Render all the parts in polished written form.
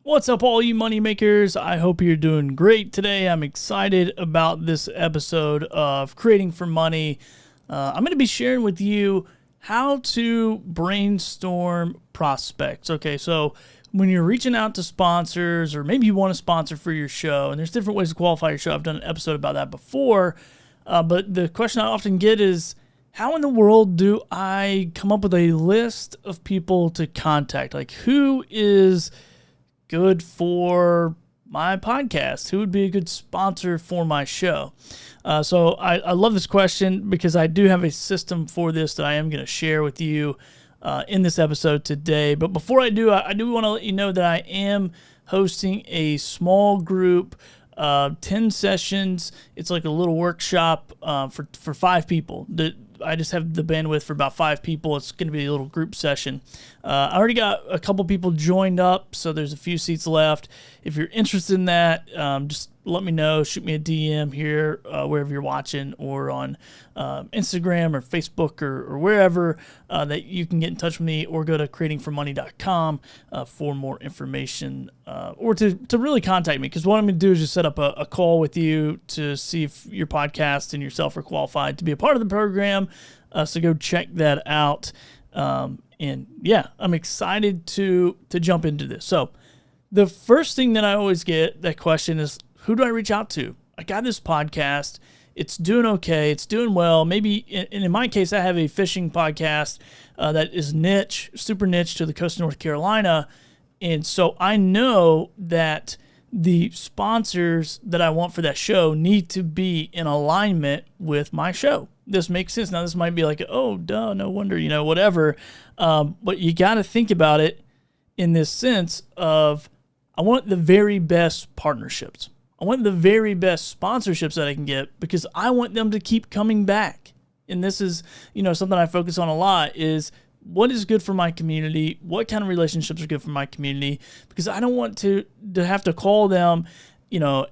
What's up, all you money makers? I hope you're doing great today. I'm excited about this episode of Creating for Money. I'm going to be sharing with you how to brainstorm prospects. Okay, so when you're reaching out to sponsors, or maybe you want to sponsor for your show, and there's different ways to qualify your show. I've done an episode about that before, but the question I often get is, how in the world do I come up with a list of people to contact? Like, who is good for my podcast? Who would be a good sponsor for my show? So I love this question because I do have a system for this that I am going to share with you in this episode today. But before I do want to let you know that I am hosting a small group, 10 sessions. It's like a little workshop for 5 people. I just have the bandwidth for about 5 people. It's going to be a little group session. I already got a couple people joined up, so there's a few seats left. If you're interested in that, just let me know. Shoot me a DM here, wherever you're watching, or on Instagram or Facebook or wherever that you can get in touch with me, or go to creatingformoney.com for more information, or to really contact me. Because what I'm going to do is just set up a call with you to see if your podcast and yourself are qualified to be a part of the program. So go check that out. And yeah, I'm excited to jump into this. So the first thing that I always get that question is, who do I reach out to? I got this podcast. It's doing okay. It's doing well. Maybe, and in my case, I have a fishing podcast that is niche, super niche to the coast of North Carolina. And so I know that the sponsors that I want for that show need to be in alignment with my show. This makes sense. Now, this might be like, oh, duh, no wonder, whatever. But you got to think about it in this sense of, I want the very best partnerships. I want the very best sponsorships that I can get, because I want them to keep coming back. And this is, something I focus on a lot, is what is good for my community? What kind of relationships are good for my community? Because I don't want to have to call them,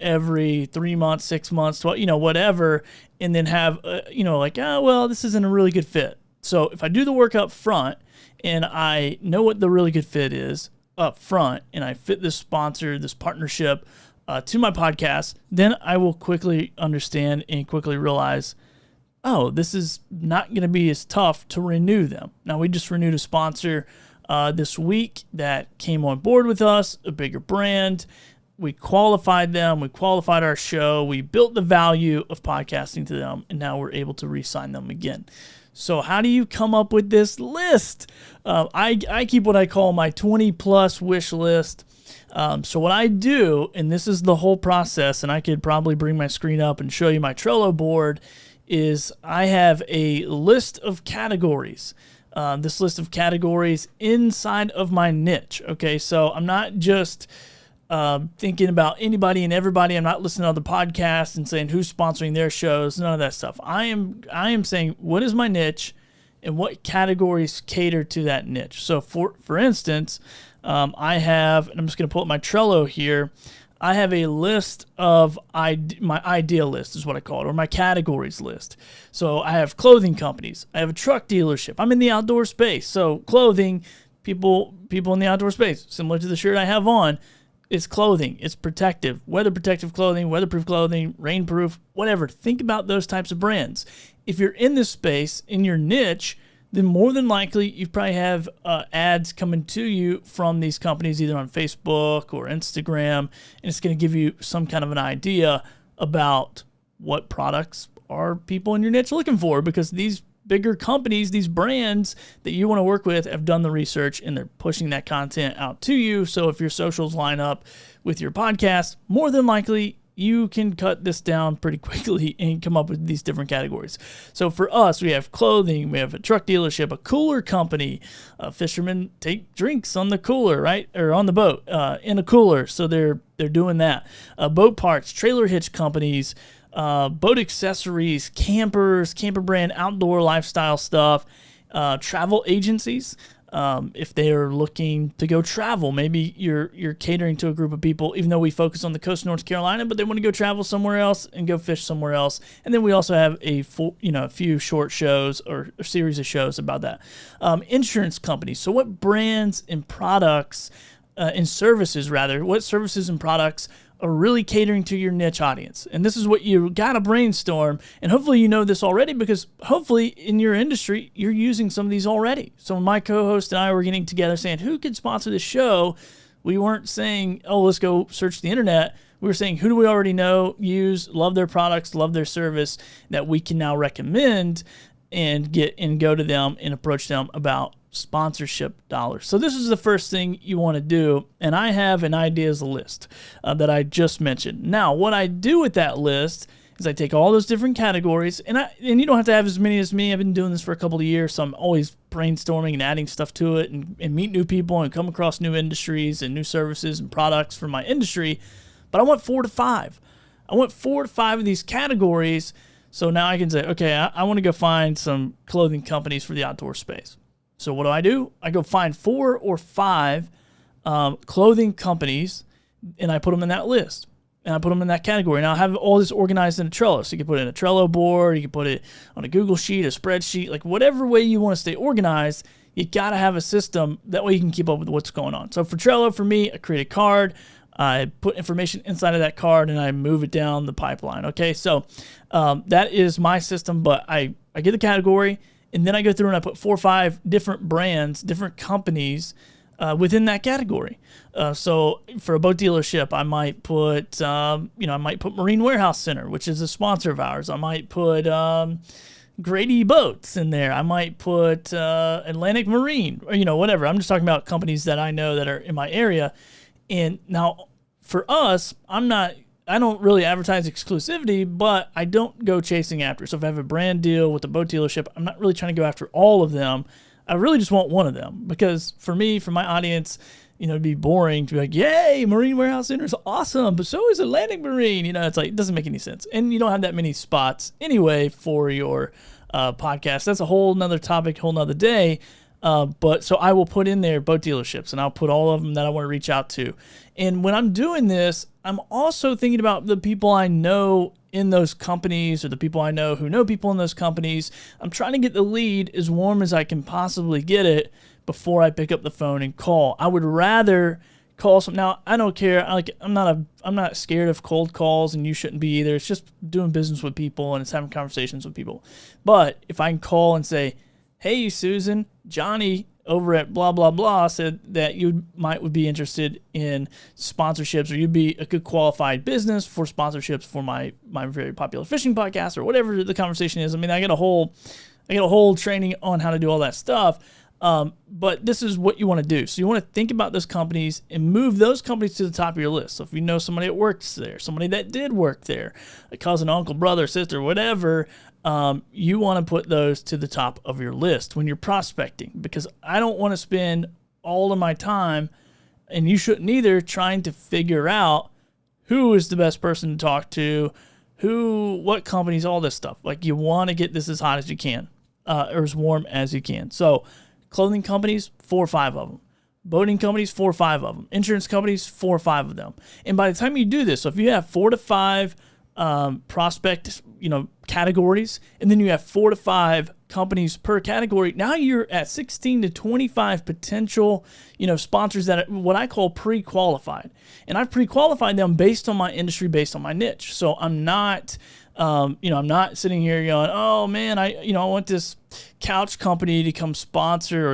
every 3 months, 6 months, 12, whatever, and then have, this isn't a really good fit. So if I do the work up front and I know what the really good fit is up front, and I fit this sponsor, this partnership to my podcast, then I will quickly understand and quickly realize, oh, this is not going to be as tough to renew them. Now, we just renewed a sponsor this week that came on board with us, a bigger brand. We qualified them. We qualified our show. We built the value of podcasting to them, and now we're able to re-sign them again. So how do you come up with this list? I keep what I call my 20-plus wish list. So what I do, and this is the whole process, and I could probably bring my screen up and show you my Trello board, is I have a list of categories. This list of categories inside of my niche. Okay, so I'm not just thinking about anybody and everybody. I'm not listening to other podcasts and saying who's sponsoring their shows. None of that stuff. I am saying, what is my niche, and what categories cater to that niche. So for instance, I have, and I'm just going to pull up my Trello here. I have a list of my idea list is what I call it, or my categories list. So I have clothing companies. I have a truck dealership. I'm in the outdoor space. So clothing, people in the outdoor space, similar to the shirt I have on, it's clothing. It's protective, weather protective clothing, weatherproof clothing, rainproof, whatever. Think about those types of brands. If you're in this space, in your niche, then more than likely you probably have ads coming to you from these companies, either on Facebook or Instagram, and it's going to give you some kind of an idea about what products are people in your niche looking for, because these bigger companies, these brands that you want to work with, have done the research and they're pushing that content out to you. So if your socials line up with your podcast, more than likely you can cut this down pretty quickly and come up with these different categories. So for us, we have clothing, we have a truck dealership, a cooler company. Fishermen take drinks on the cooler, right? Or on the boat, in a cooler. So they're doing that. Boat parts, trailer hitch companies, boat accessories, campers, camper brand, outdoor lifestyle stuff, travel agencies. If they are looking to go travel, maybe you're catering to a group of people, even though we focus on the coast of North Carolina, but they want to go travel somewhere else and go fish somewhere else. And then we also have a few short shows or a series of shows about that. Insurance companies. So what brands and products and services rather, what services and products are really catering to your niche audience. And this is what you got to brainstorm. And hopefully you know this already, because hopefully in your industry, you're using some of these already. So my co-host and I were getting together saying, who could sponsor this show? We weren't saying, oh, let's go search the internet. We were saying, who do we already know, use, love their products, love their service, that we can now recommend and go to them and approach them about sponsorship dollars. So this is the first thing you want to do, and I have an ideas list that I just mentioned. Now, what I do with that list is I take all those different categories, and you don't have to have as many as me. I've been doing this for a couple of years, so I'm always brainstorming and adding stuff to it, and meet new people and come across new industries and new services and products for my industry. But I want 4 to 5. I want 4 to 5 of these categories. So now I can say, okay, I want to go find some clothing companies for the outdoor space. So what do? I go find 4 or 5 clothing companies, and I put them in that list. And I put them in that category. Now I have all this organized in a Trello. So you can put it in a Trello board, you can put it on a Google Sheet, a spreadsheet, like whatever way you want to stay organized, you got to have a system. That way you can keep up with what's going on. So for Trello, for me, I create a card. I put information inside of that card and I move it down the pipeline. Okay, so that is my system, but I get the category and then I go through and I put 4 or 5 different brands, different companies within that category. So for a boat dealership, I might put, Marine Warehouse Center, which is a sponsor of ours. I might put Grady Boats in there. I might put Atlantic Marine, or whatever. I'm just talking about companies that I know that are in my area. And now for us, I don't really advertise exclusivity, but I don't go chasing after. So if I have a brand deal with a boat dealership, I'm not really trying to go after all of them. I really just want one of them, because for me, for my audience, it'd be boring to be like, yay, Marine Warehouse Center is awesome, but so is Atlantic Marine. It's like, it doesn't make any sense. And you don't have that many spots anyway for your podcast. That's a whole nother topic, whole nother day. But so I will put in there boat dealerships, and I'll put all of them that I want to reach out to. And when I'm doing this, I'm also thinking about the people I know in those companies, or the people I know who know people in those companies. I'm trying to get the lead as warm as I can possibly get it before I pick up the phone and call. I would rather call some. Now, I don't care. I'm not scared of cold calls, and you shouldn't be either. It's just doing business with people, and it's having conversations with people. But if I can call and say, hey, Susan, Johnny over at blah, blah, blah said that you would be interested in sponsorships, or you'd be a good qualified business for sponsorships for my very popular fishing podcast, or whatever the conversation is. I mean, I get a whole training on how to do all that stuff. But this is what you want to do. So you want to think about those companies and move those companies to the top of your list. So if you know somebody that works there, somebody that did work there, a cousin, uncle, brother, sister, whatever, you want to put those to the top of your list when you're prospecting, because I don't want to spend all of my time, and you shouldn't either, trying to figure out who is the best person to talk to, what companies, all this stuff. Like, you want to get this as hot as you can, or as warm as you can. So clothing companies, 4 or 5 of them. Boating companies, 4 or 5 of them. Insurance companies, 4 or 5 of them. And by the time you do this, so if you have 4 to 5 prospect, categories, and then you have 4 to 5 companies per category, now you're at 16 to 25 potential, sponsors that are what I call pre-qualified. And I've pre-qualified them based on my industry, based on my niche. So I'm not, I'm not sitting here going, oh man, I want this couch company to come sponsor,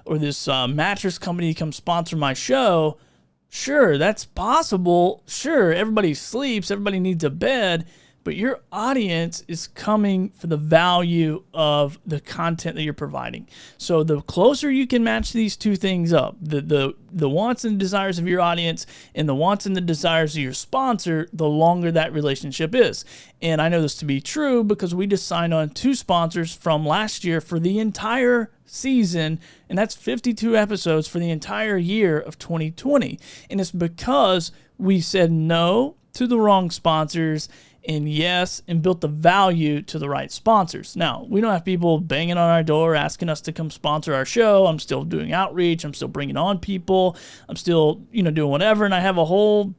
or this mattress company to come sponsor my show. Sure, that's possible. Sure, everybody sleeps, everybody needs a bed, but your audience is coming for the value of the content that you're providing. So the closer you can match these two things up, the wants and desires of your audience and the wants and the desires of your sponsor, the longer that relationship is. And I know this to be true because we just signed on 2 sponsors from last year for the entire season, and that's 52 episodes for the entire year of 2020. And it's because we said no to the wrong sponsors and yes, and built the value to the right sponsors. Now, we don't have people banging on our door asking us to come sponsor our show. I'm still doing outreach. I'm still bringing on people. I'm still, doing whatever. And I have a whole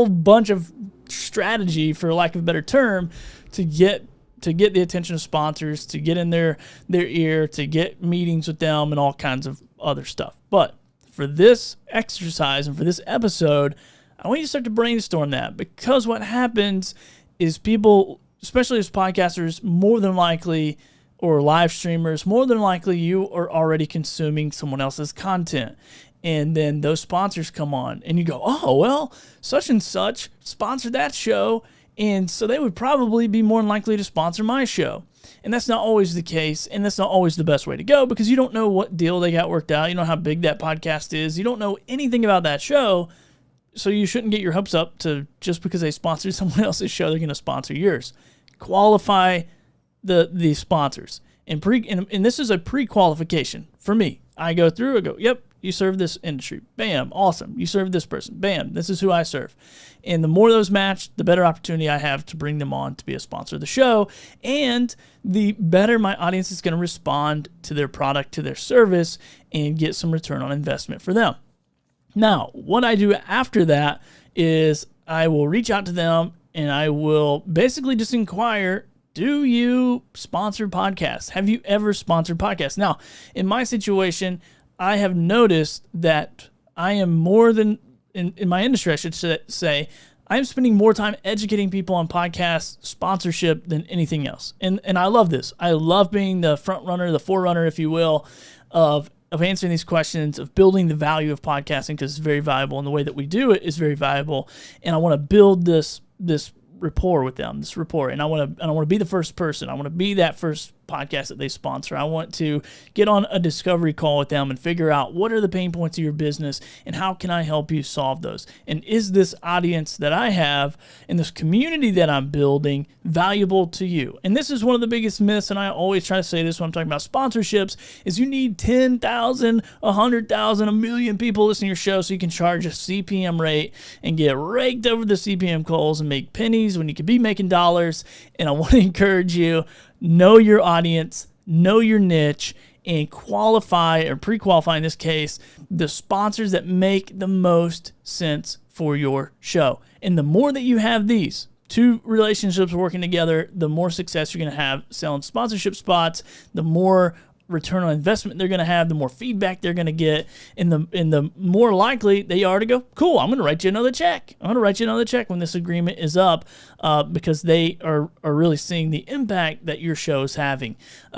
bunch of strategy, for lack of a better term, to get the attention of sponsors, to get in their ear, to get meetings with them, and all kinds of other stuff. But for this exercise and for this episode, I want you to start to brainstorm that, because what happens is people, especially as podcasters, more than likely, or live streamers, more than likely you are already consuming someone else's content. And then those sponsors come on and you go, oh, well, such and such sponsored that show, and so they would probably be more than likely to sponsor my show. And that's not always the case, and that's not always the best way to go, because you don't know what deal they got worked out. You don't know how big that podcast is. You don't know anything about that show, so you shouldn't get your hopes up to just because they sponsored someone else's show, they're going to sponsor yours. Qualify the sponsors. And this is a pre-qualification for me. I go through, I go, yep, you serve this industry. Bam, awesome. You serve this person. Bam, this is who I serve. And the more those match, the better opportunity I have to bring them on to be a sponsor of the show. And the better my audience is going to respond to their product, to their service, and get some return on investment for them. Now, what I do after that is I will reach out to them and I will basically just inquire, do you sponsor podcasts? Have you ever sponsored podcasts? Now, in my situation, I have noticed that I am more than, in my industry, I should say, I'm spending more time educating people on podcast sponsorship than anything else. And I love this. I love being the front runner, the forerunner, if you will, of answering these questions, of building the value of podcasting, because it's very valuable, and the way that we do it is very valuable. And I want to build this rapport with them, and I want to be the first person. I want to be that first podcast that they sponsor. I want to get on a discovery call with them and figure out what are the pain points of your business and how can I help you solve those? And is this audience that I have and this community that I'm building valuable to you? And this is one of the biggest myths, and I always try to say this when I'm talking about sponsorships, is you need 10,000, 100,000, a million people listening to your show so you can charge a CPM rate and get raked over the CPM coals and make pennies when you could be making dollars. And I want to encourage you, know your audience, know your niche, and qualify, or pre-qualify in this case, the sponsors that make the most sense for your show. And the more that you have these two relationships working together, the more success you're going to have selling sponsorship spots, the more return on investment they're going to have, the more feedback they're going to get, and the more likely they are to go, cool, I'm going to write you another check. I'm going to write you another check when this agreement is up, because they are really seeing the impact that your show is having,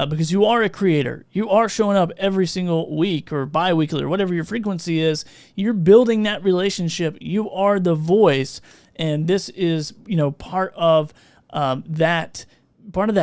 because you are a creator. You are showing up every single week or bi-weekly or whatever your frequency is. You're building that relationship. You are the voice, and this is, part of that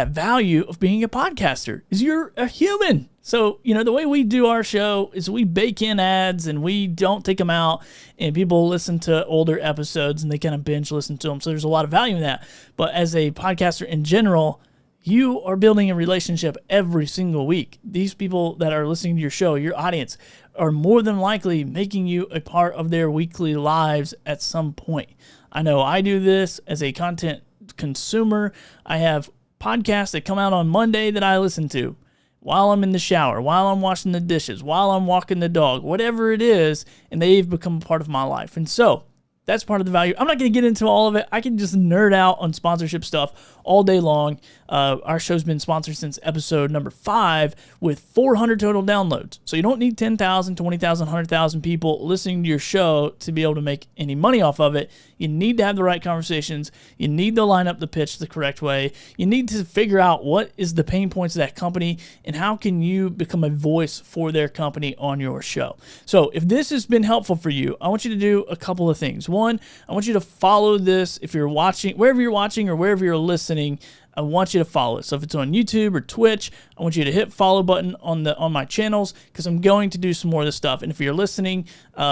value of being a podcaster is you're a human. So, the way we do our show is we bake in ads and we don't take them out, and people listen to older episodes and they kind of binge listen to them. So there's a lot of value in that. But as a podcaster in general, you are building a relationship every single week. These people that are listening to your show, your audience, are more than likely making you a part of their weekly lives at some point. I know I do this as a content consumer. I have podcasts that come out on Monday that I listen to while I'm in the shower, while I'm washing the dishes, while I'm walking the dog, whatever it is, and they've become a part of my life. And so that's part of the value. I'm not going to get into all of it. I can just nerd out on sponsorship stuff all day long. Our show's been sponsored since episode number 5 with 400 total downloads. So you don't need 10,000, 20,000, 100,000 people listening to your show to be able to make any money off of it. You need to have the right conversations. You need to line up the pitch the correct way. You need to figure out what is the pain points of that company and how can you become a voice for their company on your show. So if this has been helpful for you, I want you to do a couple of things. One, I want you to follow this. If you're watching, wherever you're watching or wherever you're listening, I want you to follow it. So if it's on YouTube or Twitch, I want you to hit follow button on my channels, because I'm going to do some more of this stuff. And if you're listening,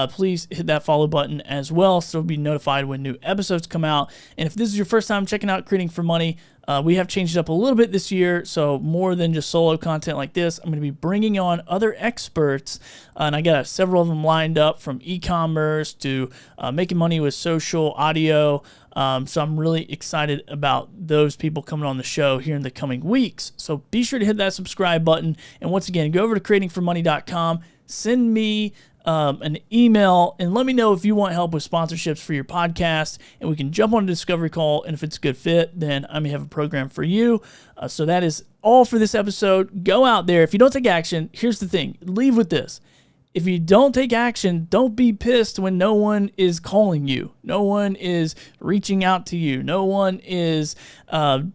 please hit that follow button as well, so you'll be notified when new episodes come out. And if this is your first time checking out Creating for Money, we have changed it up a little bit this year, so more than just solo content like this, I'm going to be bringing on other experts, and I got several of them lined up, from e-commerce to making money with social audio. So I'm really excited about those people coming on the show here in the coming weeks. So be sure to hit that subscribe button, and once again, go over to creatingformoney.com, send me an email, and let me know if you want help with sponsorships for your podcast, and we can jump on a discovery call, and if it's a good fit, then I may have a program for you. So that is all for this episode. Go out there. If you don't take action, here's the thing. Leave with this. if you don't take action, don't be pissed when no one is calling you. No one is reaching out to you. No one is going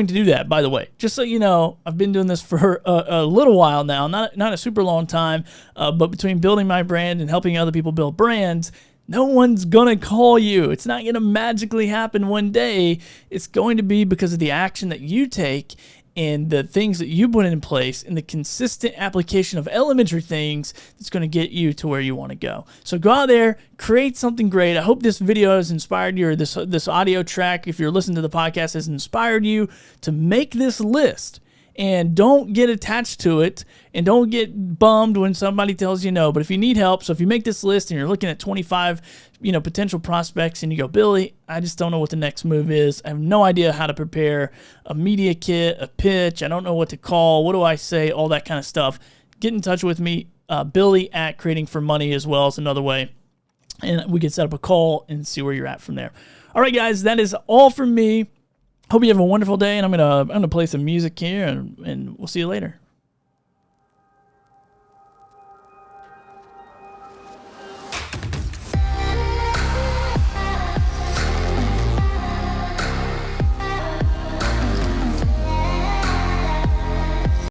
to do that, by the way. Just so you know, I've been doing this for a little while now, not a super long time, but between building my brand and helping other people build brands, no one's going to call you. It's not going to magically happen one day. It's going to be because of the action that you take and the things that you put in place and the consistent application of elementary things that's going to get you to where you want to go. So go out there, create something great. I hope this video has inspired you, or this audio track, if you're listening to the podcast, has inspired you to make this list. And don't get attached to it, and don't get bummed when somebody tells you no. But if you need help, so if you make this list and you're looking at 25, potential prospects, and you go, Billy, I just don't know what the next move is. I have no idea how to prepare a media kit, a pitch. I don't know what to call. What do I say? All that kind of stuff. Get in touch with me. Billy at Creating for Money as well is another way. And we can set up a call and see where you're at from there. All right, guys, that is all from me. Hope you have a wonderful day, and I'm gonna play some music here, and we'll see you later.